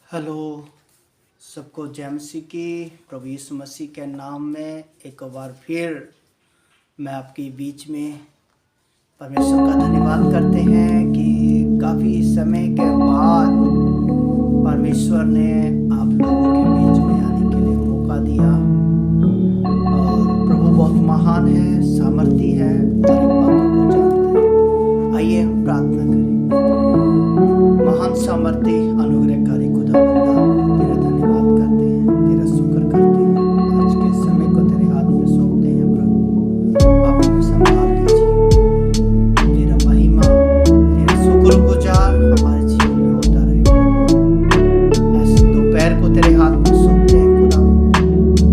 Hello, सबको जय मसीह की। प्रभु यीशु मसीह के नाम में एक बार फिर मैं आपके बीच में परमेश्वर का धन्यवाद करते हैं कि काफ़ी समय के बाद परमेश्वर ने आप लोगों के बीच में आने के लिए मौका दिया। और प्रभु बहुत महान है, सामर्थी है, हर एक बातों को जानता है। आइए हम प्रार्थना करें। महान सामर्थी अनुग्रहकारी खुदावंदा, तेरा धन्यवाद करते हैं, तेरा शुक्र करते हैं। आज के समय को तेरे हाथ में सौंपते हैं प्रभु, आप हमें संभाल लीजिए। तेरा महिमा, तेरा शुक्रगुजार हमारे जीवन में होता रहे प्रभु। ऐसे दोपहर को तेरे हाथ में सौंपते हैं खुदावंद,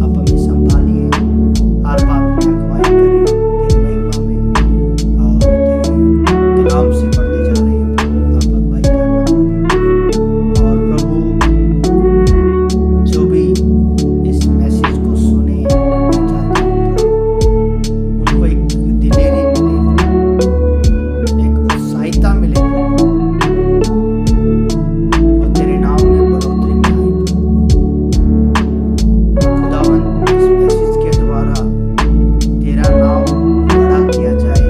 आप हमें संभालिए, हर बात में अगुवाई करें तेरी महिमा में। और तेरे कलाम से पढ़ने जा रहे हैं प्रभु, आप अगुवाई करना प्रभु। और प्रभु, जो भी इस मैसेज को सुने, मैं चाहता हूँ प्रभु, उनको एक दिलेरी मिले, एक उत्साहिता मिले प्रभु, और तेरे नाम में बढ़ोतरी में आए प्रभु। खुदावंद, इस मैसेज के द्वारा तेरा नाम बड़ा किया जाए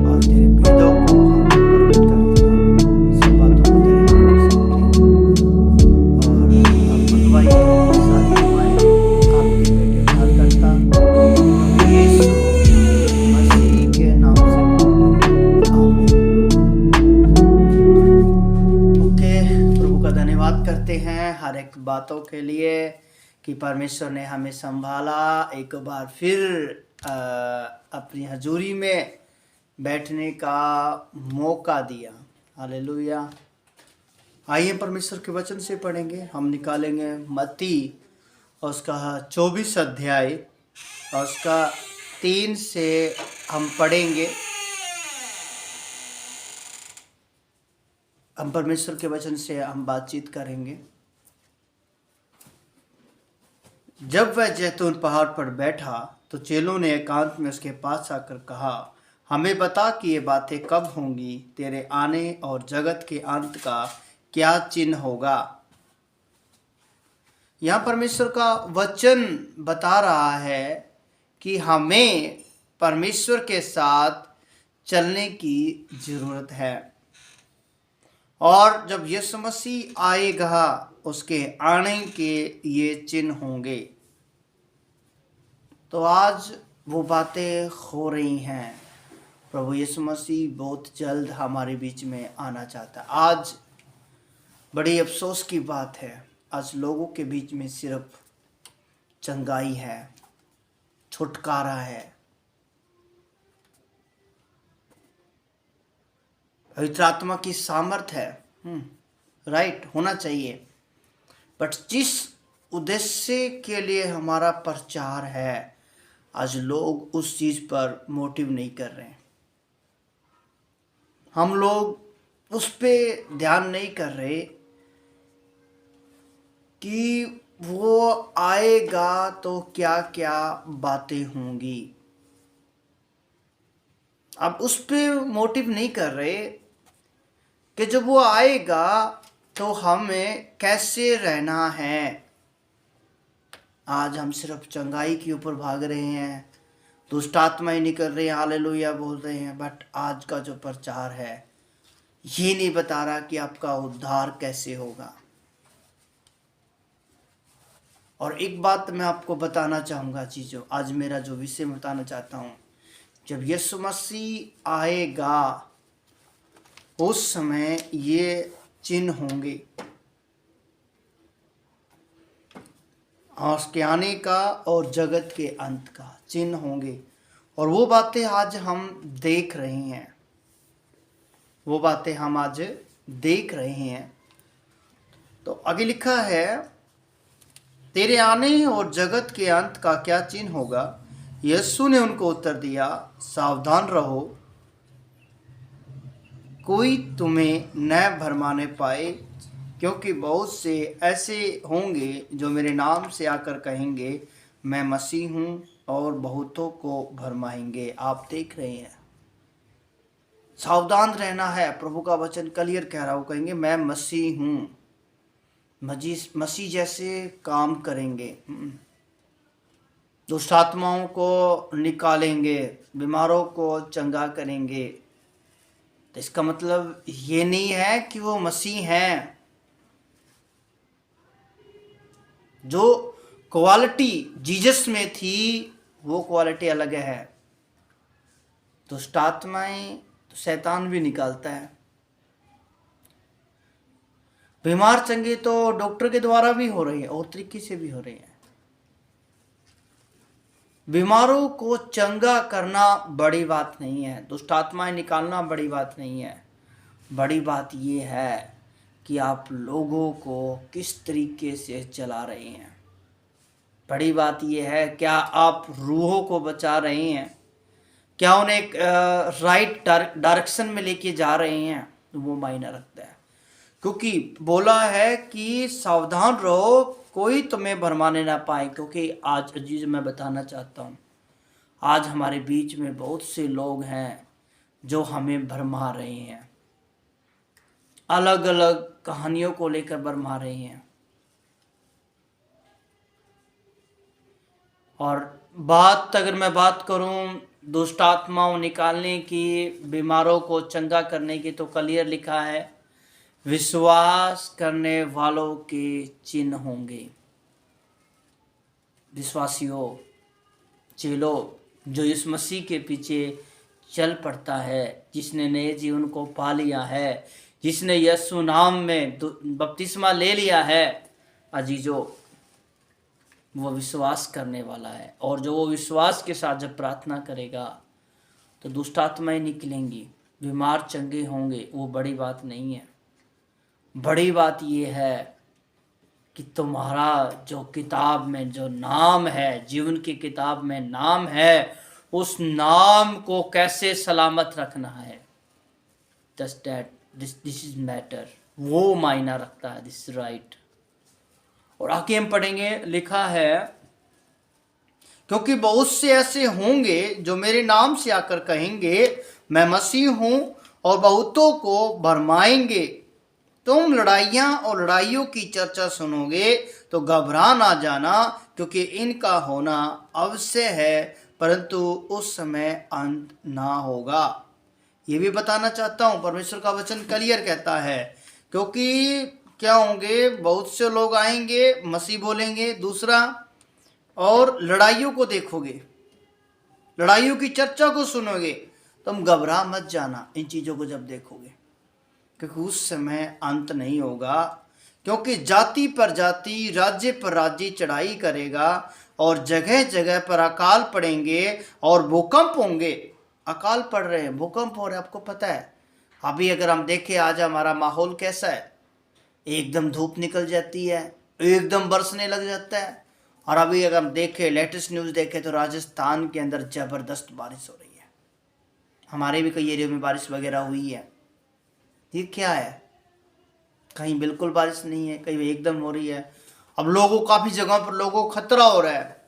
और तेरे भेदों को हम प्रकट कर सब बातों को तेरे हाथ में सौंपते हैं। और आप अगुवाई करें, सारी दुआएं आपके बेटे उद्धारकर्ता प्रभु यीशु मसीह के नाम से मांगते हैं, आमीन। ओके, प्रभु का धन्यवाद करते हैं हर एक बातों के लिए कि परमेश्वर ने हमें संभाला, एक बार फिर अपनी हजूरी में बैठने का मौका दिया। हालेलुया। आइए परमेश्वर के वचन से पढ़ेंगे। हम निकालेंगे मत्ती और उसका 24 अध्याय और उसका 3 से हम पढ़ेंगे। हम परमेश्वर के वचन से हम बातचीत करेंगे। जब वह जैतून पहाड़ पर बैठा तो चेलों ने एकांत में उसके पास आकर कहा, हमें बता कि ये बातें कब होंगी, तेरे आने और जगत के अंत का क्या चिन्ह होगा। यहाँ परमेश्वर का वचन बता रहा है कि हमें परमेश्वर के साथ चलने की जरूरत है, और जब यीशु मसीह आएगा उसके आने के ये चिन्ह होंगे। तो आज वो बातें हो रही हैं। प्रभु यीशु मसीह बहुत जल्द हमारे बीच में आना चाहता है। आज बड़ी अफसोस की बात है, आज लोगों के बीच में सिर्फ चंगाई है, छुटकारा है, पवित्र आत्मा की सामर्थ है। राइट होना चाहिए, बट जिस उद्देश्य के लिए हमारा प्रचार है, आज लोग उस चीज पर मोटिव नहीं कर रहे हैं। हम लोग उस पे ध्यान नहीं कर रहे कि वो आएगा तो क्या क्या बातें होंगी। अब उस पे मोटिव नहीं कर रहे कि जब वो आएगा तो हमें कैसे रहना है। आज हम सिर्फ चंगाई के ऊपर भाग रहे हैं, दुष्ट आत्मा ही निकल रही है, हालेलुया बोल रहे हैं, बट आज का जो प्रचार है ये नहीं बता रहा कि आपका उद्धार कैसे होगा। और एक बात मैं आपको बताना चाहूँगा, चीज़ों आज मेरा जो विषय मैं बताना चाहता हूँ, जब यीशु मसीह आएगा उस समय ये चिन्ह होंगे, और उसके आने का और जगत के अंत का चिन्ह होंगे। और वो बातें आज हम देख रहे हैं, वो बातें हम आज देख रहे हैं। तो आगे लिखा है, तेरे आने और जगत के अंत का क्या चिन्ह होगा। यीशु ने उनको उत्तर दिया, सावधान रहो, कोई तुम्हें न भरमाने पाए, क्योंकि बहुत से ऐसे होंगे जो मेरे नाम से आकर कहेंगे मैं मसीह हूँ, और बहुतों को भरमाएंगे। आप देख रहे हैं, सावधान रहना है। प्रभु का वचन क्लियर कह रहा है, वो कहेंगे मैं मसीह हूँ, मसीह जैसे काम करेंगे, दुष्ट आत्माओं को निकालेंगे, बीमारों को चंगा करेंगे। तो इसका मतलब ये नहीं है कि वो मसीह हैं। जो क्वालिटी जीसस में थी वो क्वालिटी अलग है। दुष्ट आत्माएं तो शैतान भी निकालता है। बीमार चंगे तो डॉक्टर के द्वारा भी हो रही है और तरीके से भी हो रही है। बीमारों को चंगा करना बड़ी बात नहीं है, दुष्ट आत्माएं निकालना बड़ी बात नहीं है। बड़ी बात ये है कि आप लोगों को किस तरीके से चला रहे हैं। बड़ी बात ये है, क्या आप रूहों को बचा रहे हैं, क्या उन्हें एक राइट डायरेक्शन में लेके जा रहे हैं, तो वो मायने रखता है। क्योंकि बोला है कि सावधान रहो, कोई तुम्हें भरमाने ना पाए। क्योंकि आज अजीज मैं बताना चाहता हूँ, आज हमारे बीच में बहुत से लोग हैं जो हमें भरमा रहे हैं, अलग अलग कहानियों को लेकर भरमा रहे हैं। और बात अगर मैं बात करूं दुष्ट आत्माओं निकालने की, बीमारों को चंगा करने की, तो क्लियर लिखा है विश्वास करने वालों के चिन्ह होंगे। विश्वासियों, चेलों, जो इस मसीह के पीछे चल पड़ता है, जिसने नए जीवन को पा लिया है, जिसने यीशु नाम में बपतिस्मा ले लिया है, अजीजों, वो विश्वास करने वाला है। और जो वो विश्वास के साथ जब प्रार्थना करेगा तो दुष्ट आत्माएं निकलेंगी, बीमार चंगे होंगे। वो बड़ी बात नहीं है। बड़ी बात ये है कि तुम्हारा जो किताब में जो नाम है, जीवन की किताब में नाम है, उस नाम को कैसे सलामत रखना है। Just that this is matter, वो मायना रखता है। This right. और आगे हम पढ़ेंगे, लिखा है क्योंकि बहुत से ऐसे होंगे जो मेरे नाम से आकर कहेंगे मैं मसीह हूं, और बहुतों को भरमाएंगे। तुम लड़ाइयाँ और लड़ाइयों की चर्चा सुनोगे तो घबरा ना जाना, क्योंकि इनका होना अवश्य है, परंतु उस समय अंत ना होगा। ये भी बताना चाहता हूँ, परमेश्वर का वचन क्लियर कहता है, क्योंकि क्या होंगे, बहुत से लोग आएंगे, मसीह बोलेंगे। दूसरा, और लड़ाइयों को देखोगे, लड़ाइयों की चर्चा को सुनोगे, तुम घबरा मत जाना इन चीज़ों को जब देखोगे, क्योंकि उस समय अंत नहीं होगा। क्योंकि जाति पर जाति, राज्य पर राज्य चढ़ाई करेगा, और जगह जगह पर अकाल पड़ेंगे और भूकंप होंगे। अकाल पड़ रहे हैं, भूकंप हो रहे हैं, आपको पता है। अभी अगर हम देखें आज हमारा माहौल कैसा है, एकदम धूप निकल जाती है, एकदम बरसने लग जाता है। और अभी अगर हम देखें, लेटेस्ट न्यूज़ देखें, तो राजस्थान के अंदर ज़बरदस्त बारिश हो रही है। हमारे भी कई एरिया में बारिश वगैरह हुई है। ये क्या है, कहीं बिल्कुल बारिश नहीं है, कहीं एकदम हो रही है। अब लोगों, काफ़ी जगहों पर लोगों को खतरा हो रहा है,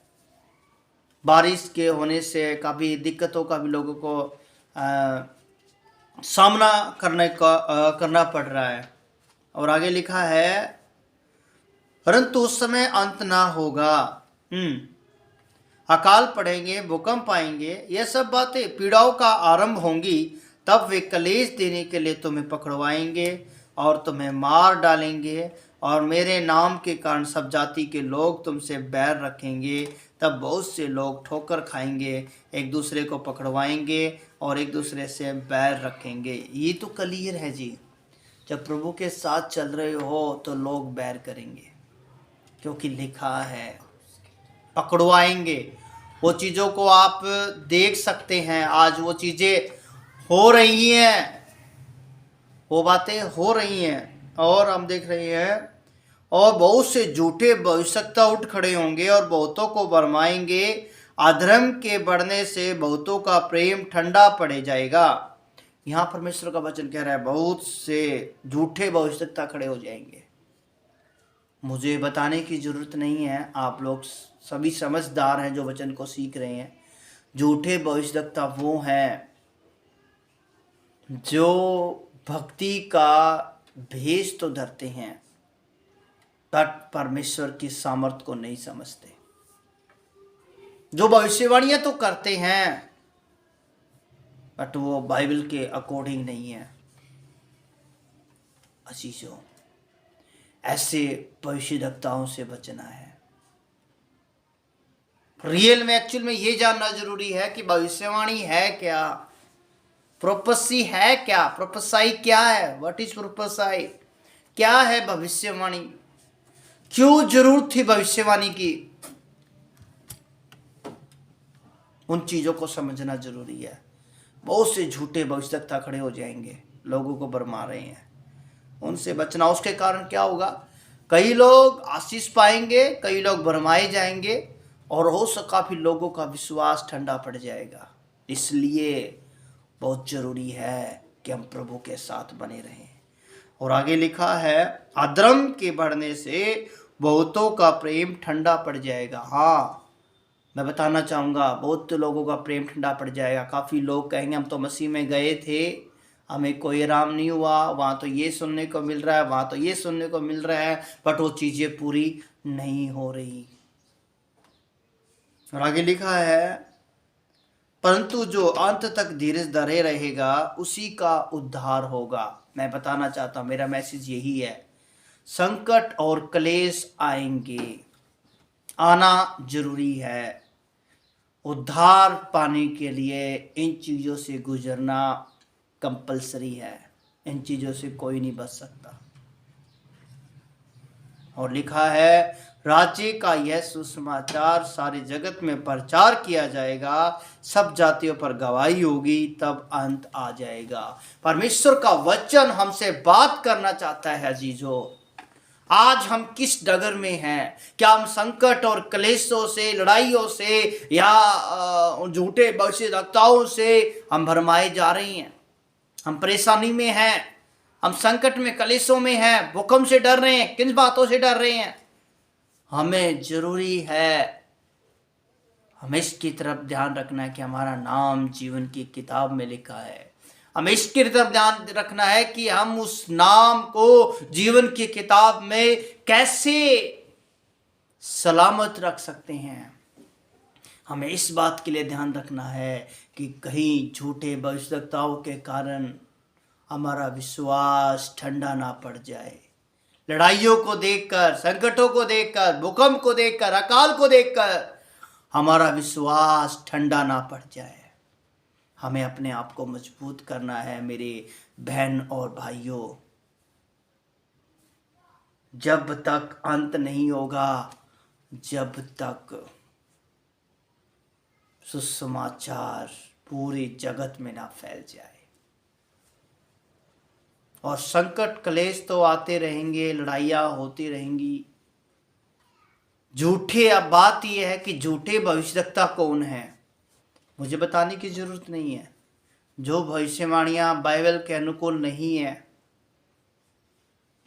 बारिश के होने से काफ़ी दिक्कतों का भी लोगों को सामना करना पड़ रहा है। और आगे लिखा है परंतु उस समय अंत ना होगा। अकाल पड़ेंगे, भूकंप आएंगे, ये सब बातें पीड़ाओं का आरंभ होंगी। तब वे कलेश देने के लिए तुम्हें पकड़वाएंगे और तुम्हें मार डालेंगे, और मेरे नाम के कारण सब जाति के लोग तुमसे बैर रखेंगे। तब बहुत से लोग ठोकर खाएंगे, एक दूसरे को पकड़वाएंगे और एक दूसरे से बैर रखेंगे। ये तो क्लियर है जी, जब प्रभु के साथ चल रहे हो तो लोग बैर करेंगे, क्योंकि लिखा है पकड़वाएंगे। वो चीज़ों को आप देख सकते हैं, आज वो चीज़ें हो रही हैं, वो बातें हो रही हैं। और हम देख रहे हैं, और बहुत से झूठे भविष्यवक्ता उठ खड़े होंगे और बहुतों को भरमाएंगे। अधर्म के बढ़ने से बहुतों का प्रेम ठंडा पड़ जाएगा। यहाँ परमेश्वर का वचन कह रहा है, बहुत से झूठे भविष्यवक्ता खड़े हो जाएंगे। मुझे बताने की ज़रूरत नहीं है, आप लोग सभी समझदार हैं जो वचन को सीख रहे हैं। झूठे भविष्यवक्ता वो हैं जो भक्ति का भेष तो धरते हैं, बट परमेश्वर की सामर्थ को नहीं समझते। जो भविष्यवाणियां तो करते हैं बट वो बाइबल के अकॉर्डिंग नहीं है। अजीजों, ऐसे भविष्यवक्ताओं से बचना है। रियल में एक्चुअल में ये जानना जरूरी है कि भविष्यवाणी है क्या, प्रोफेसी है क्या, प्रोफेसाई क्या है, व्हाट इज प्रोफेसाई, क्या है भविष्यवाणी, क्यों जरूरत थी भविष्यवाणी की। उन चीजों को समझना जरूरी है। बहुत से झूठे भविष्यवक्ता खड़े हो जाएंगे, लोगों को भरमा रहे हैं, उनसे बचना। उसके कारण क्या होगा, कई लोग आशीष पाएंगे, कई लोग भरमाए जाएंगे और हो सका फिर लोगों का विश्वास ठंडा पड़ जाएगा। इसलिए बहुत जरूरी है कि हम प्रभु के साथ बने रहें। और आगे लिखा है, अधर्म के बढ़ने से बहुतों का प्रेम ठंडा पड़ जाएगा। हाँ, मैं बताना चाहूँगा, बहुत लोगों का प्रेम ठंडा पड़ जाएगा। काफ़ी लोग कहेंगे हम तो मसीह में गए थे, हमें कोई आराम नहीं हुआ, वहाँ तो ये सुनने को मिल रहा है, वहाँ तो ये सुनने को मिल रहा है, बट वो चीज़ें पूरी नहीं हो रही। और आगे लिखा है, परंतु जो अंत तक धीरज धरे रहेगा उसी का उद्धार होगा। मैं बताना चाहता हूँ, मेरा मैसेज यही है, संकट और क्लेश आएंगे, आना जरूरी है। उद्धार पाने के लिए इन चीज़ों से गुजरना कंपलसरी है। इन चीज़ों से कोई नहीं बच सकता। और लिखा है, राज्य का यह सुसमाचार सारे जगत में प्रचार किया जाएगा, सब जातियों पर गवाही होगी, तब अंत आ जाएगा। परमेश्वर का वचन हमसे बात करना चाहता है। अजीजों, आज हम किस डगर में हैं? क्या हम संकट और क्लेशों से, लड़ाइयों से या झूठे भविष्यवक्ताओं से हम भरमाए जा रहे हैं? हम परेशानी में हैं, हम संकट में, क्लेशों में हैं, भूकंप से डर रहे हैं, किन बातों से डर रहे हैं? हमें जरूरी है, हमें इसकी तरफ ध्यान रखना है कि हमारा नाम जीवन की किताब में लिखा है। हमें इसकी तरफ ध्यान रखना है कि हम उस नाम को जीवन की किताब में कैसे सलामत रख सकते हैं। हमें इस बात के लिए ध्यान रखना है कि कहीं झूठे भविष्यवक्ताओं के कारण हमारा विश्वास ठंडा ना पड़ जाए। लड़ाइयों को देखकर, संकटों को देखकर, भूकंप को देखकर, अकाल को देखकर हमारा विश्वास ठंडा ना पड़ जाए। हमें अपने आप को मजबूत करना है मेरे बहन और भाइयों। जब तक अंत नहीं होगा, जब तक सुसमाचार पूरे जगत में ना फैल जाए। और संकट क्लेश तो आते रहेंगे, लड़ाइयाँ होती रहेंगी। झूठे, अब बात यह है कि झूठे भविष्यवक्ता कौन है, मुझे बताने की जरूरत नहीं है। जो भविष्यवाणियां बाइबल के अनुकूल नहीं है,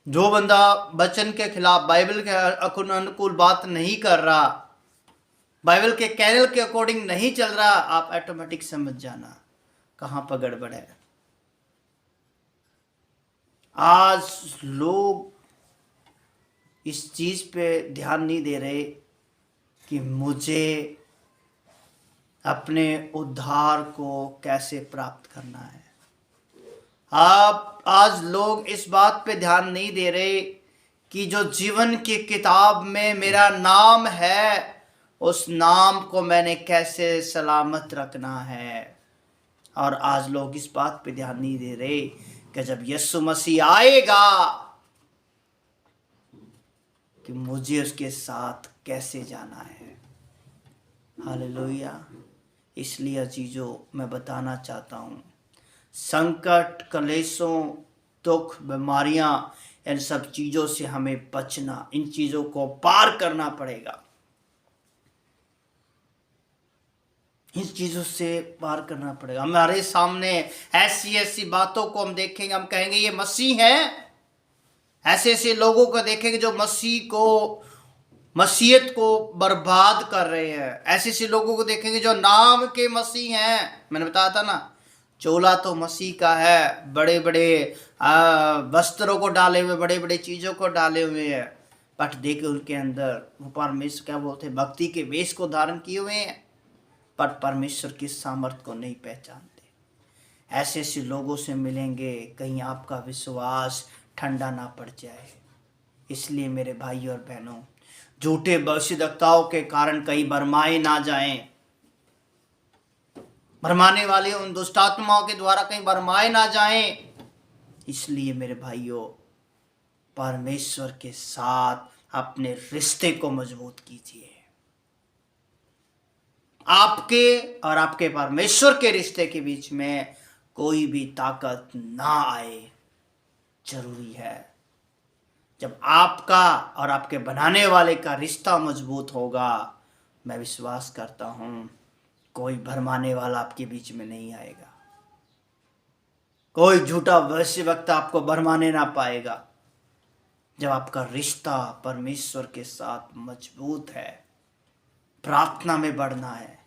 जो बंदा वचन के खिलाफ, बाइबल के अनुकूल बात नहीं कर रहा, बाइबल के कैनल के अकॉर्डिंग नहीं चल रहा, आप ऑटोमेटिक समझ जाना कहां पर गड़बड़ है। आज लोग इस चीज पे ध्यान नहीं दे रहे कि मुझे अपने उद्धार को कैसे प्राप्त करना है। आप आज लोग इस बात पे ध्यान नहीं दे रहे कि जो जीवन की किताब में मेरा नाम है, उस नाम को मैंने कैसे सलामत रखना है। और आज लोग इस बात पे ध्यान नहीं दे रहे कि जब यीशु मसीह आएगा कि मुझे उसके साथ कैसे जाना है। हालेलुया। इसलिए अजीजों, मैं बताना चाहता हूँ, संकट, क्लेशों, दुख, बीमारियां, इन सब चीज़ों से हमें बचना, इन चीज़ों को पार करना पड़ेगा। इन चीज़ों से पार करना पड़ेगा। हमारे सामने ऐसी ऐसी बातों को हम देखेंगे, हम कहेंगे ये मसीह है। ऐसे ऐसे लोगों को देखेंगे जो मसीह को, मसीहत को बर्बाद कर रहे हैं। ऐसे ऐसे लोगों को देखेंगे जो नाम के मसीह हैं। मैंने बताया था ना, चोला तो मसीह का है, बड़े बड़े वस्त्रों को डाले हुए, बड़े बड़े चीज़ों को डाले हुए हैं, पट दे के उनके अंदर वो परमेश्वर क्या बोलते हैं, भक्ति के वेश को धारण किए हुए हैं, पर परमेश्वर की सामर्थ को नहीं पहचानते। ऐसे ऐसे लोगों से मिलेंगे, कहीं आपका विश्वास ठंडा ना पड़ जाए। इसलिए मेरे भाई और बहनों, झूठे भविष्यद्वक्ताओं के कारण कहीं भरमाए ना जाएं, भरमाने वाले उन दुष्ट आत्माओं के द्वारा कहीं भरमाए ना जाएं। इसलिए मेरे भाइयों, परमेश्वर के साथ अपने रिश्ते को मजबूत कीजिए। आपके और आपके परमेश्वर के रिश्ते के बीच में कोई भी ताकत ना आए। जरूरी है, जब आपका और आपके बनाने वाले का रिश्ता मजबूत होगा, मैं विश्वास करता हूं कोई भरमाने वाला आपके बीच में नहीं आएगा, कोई झूठा भविष्यवक्ता आपको भरमाने ना पाएगा। जब आपका रिश्ता परमेश्वर के साथ मजबूत है, प्रार्थना में बढ़ना है,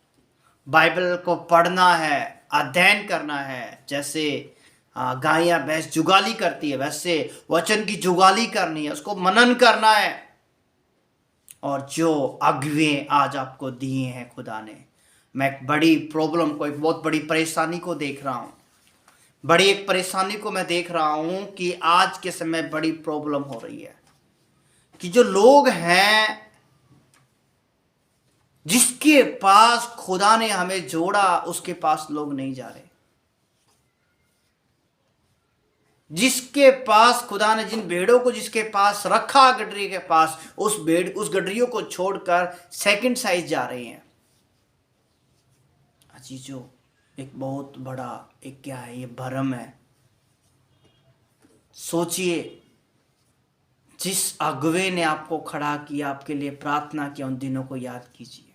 बाइबल को पढ़ना है, अध्ययन करना है। जैसे गाय या भैंस जुगाली करती है, वैसे वचन की जुगाली करनी है, उसको मनन करना है। और जो अगुवे आज आपको दिए हैं खुदा ने, मैं एक बड़ी प्रॉब्लम को, एक बहुत बड़ी परेशानी को देख रहा हूं, बड़ी एक परेशानी को मैं देख रहा हूं कि आज के समय बड़ी प्रॉब्लम हो रही है कि जो लोग हैं, जिसके पास खुदा ने हमें जोड़ा, उसके पास लोग नहीं जा रहे। जिसके पास खुदा ने, जिन भेड़ों को जिसके पास रखा गडरी के पास, उस गडरियों को छोड़कर सेकंड साइज जा रहे हैं। अजीजों, एक बहुत बड़ा एक क्या है, ये भरम है। सोचिए, जिस अगुवे ने आपको खड़ा किया, आपके लिए प्रार्थना किया, उन दिनों को याद कीजिए,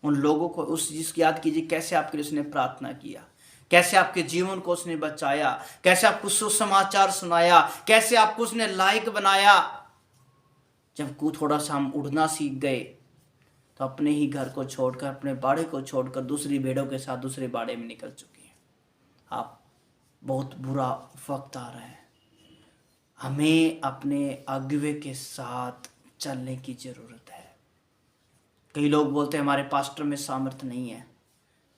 उन लोगों को उस जिसकी याद कीजिए, कैसे आपके लिए उसने प्रार्थना किया, कैसे आपके जीवन को उसने बचाया, कैसे आपको सुसमाचार सुनाया, कैसे आपको उसने लायक बनाया। जब थोड़ा सा हम उड़ना सीख गए, तो अपने ही घर को छोड़कर, अपने बाड़े को छोड़कर दूसरी भेड़ों के साथ दूसरे बाड़े में निकल चुके हैं। आप बहुत बुरा वक्त आ रहा है। हमें अपने अगुवे के साथ चलने की जरूरत है। कई लोग बोलते हैं हमारे पास्टर में सामर्थ्य नहीं है।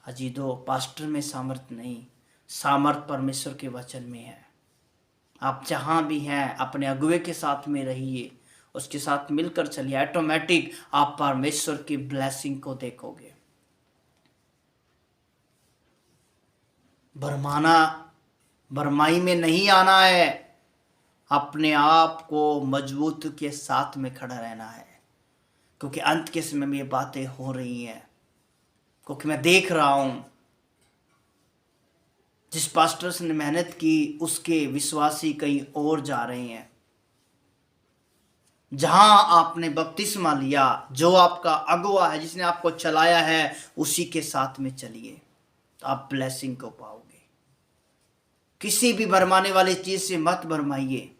अजीजों, पास्टर में सामर्थ्य नहीं, सामर्थ परमेश्वर के वचन में है। आप जहां भी हैं, अपने अगुवे के साथ में रहिए, उसके साथ मिलकर चलिए, ऑटोमेटिक आप परमेश्वर की ब्लेसिंग को देखोगे। भरमाई में नहीं आना है, अपने आप को मजबूत के साथ में खड़ा रहना है, क्योंकि अंत के समय में ये बातें हो रही हैं। क्योंकि मैं देख रहा हूं, जिस पास्टर ने मेहनत की, उसके विश्वासी कहीं और जा रहे हैं। जहां आपने बपतिस्मा लिया, जो आपका अगुवा है, जिसने आपको चलाया है, उसी के साथ में चलिए, तो आप ब्लेसिंग को पाओगे। किसी भी भरमाने वाली चीज से मत भरमाइए।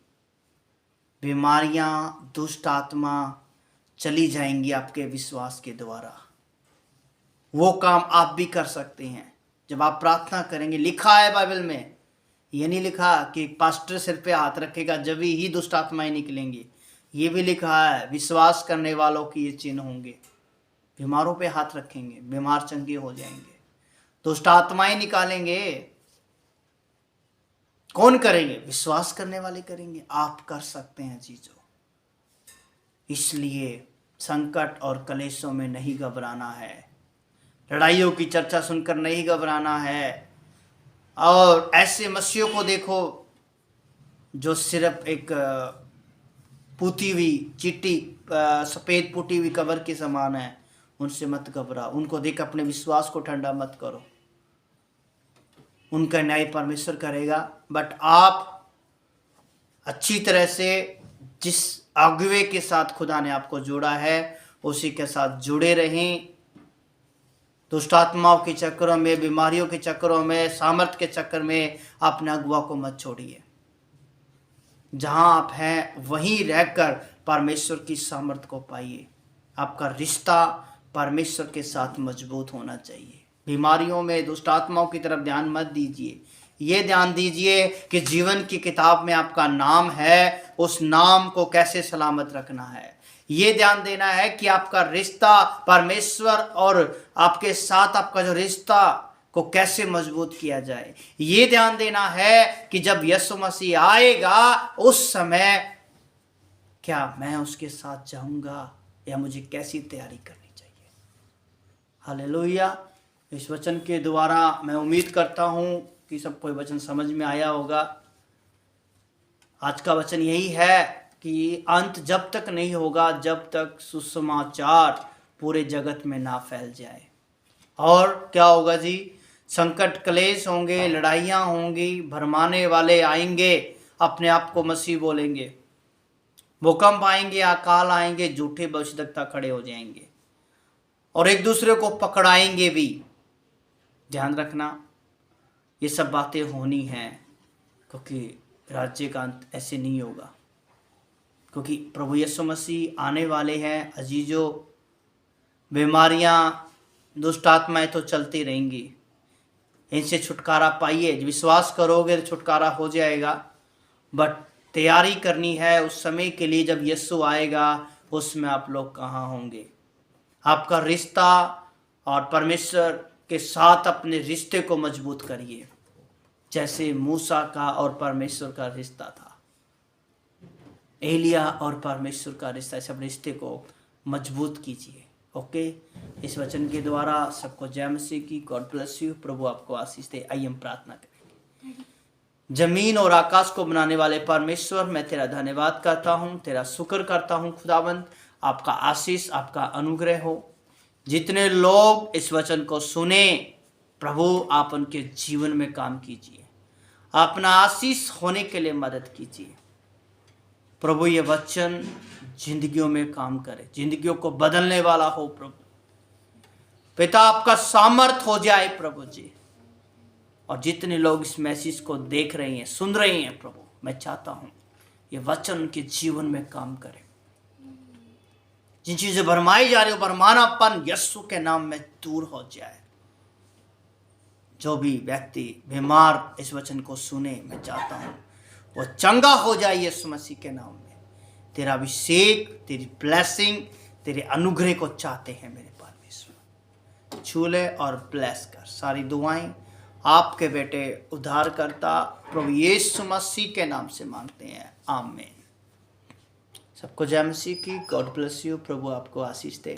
बीमारियां, दुष्ट आत्मा चली जाएंगी आपके विश्वास के द्वारा। वो काम आप भी कर सकते हैं जब आप प्रार्थना करेंगे। लिखा है बाइबल में, ये नहीं लिखा कि पास्टर सिर पे हाथ रखेगा जब ही दुष्ट आत्माएं निकलेंगी। ये भी लिखा है, विश्वास करने वालों की ये चिन्ह होंगे। बीमारों पे हाथ रखेंगे, बीमार चंगे हो जाएंगे, दुष्ट आत्माएं निकालेंगे। कौन करेंगे? विश्वास करने वाले करेंगे। आप कर सकते हैं चीजों। इसलिए संकट और कलेशों में नहीं घबराना है, लड़ाइयों की चर्चा सुनकर नहीं घबराना है। और ऐसे मसीहों को देखो जो सिर्फ एक पुती हुई चिट्टी, सफेद पुटी हुई कबर के समान है, उनसे मत घबरा। उनको देख अपने विश्वास को ठंडा मत करो। उनका न्याय परमेश्वर करेगा। बट आप अच्छी तरह से जिस अगुवे के साथ खुदा ने आपको जोड़ा है, उसी के साथ जुड़े रहें। दुष्ट आत्माओं के चक्करों में, बीमारियों के चक्करों में, सामर्थ के चक्कर में अपने अगुवा को मत छोड़िए। जहां आप हैं वहीं रहकर परमेश्वर की सामर्थ को पाइए। आपका रिश्ता परमेश्वर के साथ मजबूत होना चाहिए। बीमारियों में, दुष्ट आत्माओं की तरफ ध्यान मत दीजिए। ये ध्यान दीजिए कि जीवन की किताब में आपका नाम है, उस नाम को कैसे सलामत रखना है। ये ध्यान देना है कि आपका रिश्ता परमेश्वर और आपके साथ आपका जो रिश्ता को कैसे मजबूत किया जाए। ये ध्यान देना है कि जब यीशु मसीह आएगा उस समय क्या मैं उसके साथ जाऊंगा या मुझे कैसी तैयारी करनी चाहिए। हालेलुया। इस वचन के द्वारा मैं उम्मीद करता हूं कि सबको वचन समझ में आया होगा। आज का वचन यही है कि अंत जब तक नहीं होगा जब तक सुसमाचार पूरे जगत में ना फैल जाए। और क्या होगा जी? संकट क्लेश होंगे, लड़ाइयाँ होंगी, भरमाने वाले आएंगे, अपने आप को मसीह बोलेंगे, भूकंप आएंगे, अकाल आएंगे, झूठे भविष्यद्वक्ता खड़े हो जाएंगे और एक दूसरे को पकड़ाएंगे भी। ध्यान रखना, ये सब बातें होनी हैं, क्योंकि राज्य का अंत ऐसे नहीं होगा, क्योंकि प्रभु यीशु मसीह आने वाले हैं। अजीजों, बीमारियां, दुष्ट आत्माएं तो चलती रहेंगी, इनसे छुटकारा पाइए। विश्वास करोगे तो छुटकारा हो जाएगा, बट तैयारी करनी है उस समय के लिए जब यीशु आएगा। उसमें आप लोग कहाँ होंगे? आपका रिश्ता और परमेश्वर के साथ अपने रिश्ते को मजबूत करिए, जैसे मूसा का और परमेश्वर का रिश्ता था, एलिया और परमेश्वर का रिश्ता। इस अपने रिश्ते को मजबूत कीजिए। ओके, इस वचन के द्वारा सबको जय मसीह की। God bless you. प्रभु आपको आशीष दे। आइए हम प्रार्थना करेंगे। जमीन और आकाश को बनाने वाले परमेश्वर, मैं तेरा धन्यवाद करता हूँ, तेरा शुक्र करता हूँ खुदावंद। आपका आशीष, आपका अनुग्रह हो। जितने लोग इस वचन को सुने प्रभु, आप उनके जीवन में काम कीजिए, अपना आशीष होने के लिए मदद कीजिए प्रभु। ये वचन जिंदगियों में काम करे, जिंदगियों को बदलने वाला हो प्रभु। पिता, आपका सामर्थ हो जाए प्रभु जी। और जितने लोग इस मैसेज को देख रहे हैं, सुन रहे हैं प्रभु, मैं चाहता हूं ये वचन उनके जीवन में काम करे। जिन चीजें भरमाई जा रही हो, भरमानापन यीशु के नाम में दूर हो जाए। जो भी व्यक्ति बीमार इस वचन को सुने, मैं चाहता हूं वो चंगा हो जाए यीशु मसीह के नाम में। तेरा अभिषेक, तेरी ब्लेसिंग, तेरे अनुग्रह को चाहते हैं मेरे परमेश्वर। छू ले और ब्लेस कर। सारी दुआएं आपके बेटे उद्धारकर्ता प्रभु यीशु मसीह के नाम से मांगते हैं, आमीन। सबको जय मसीह की। God bless you. प्रभु आपको आशीष दे।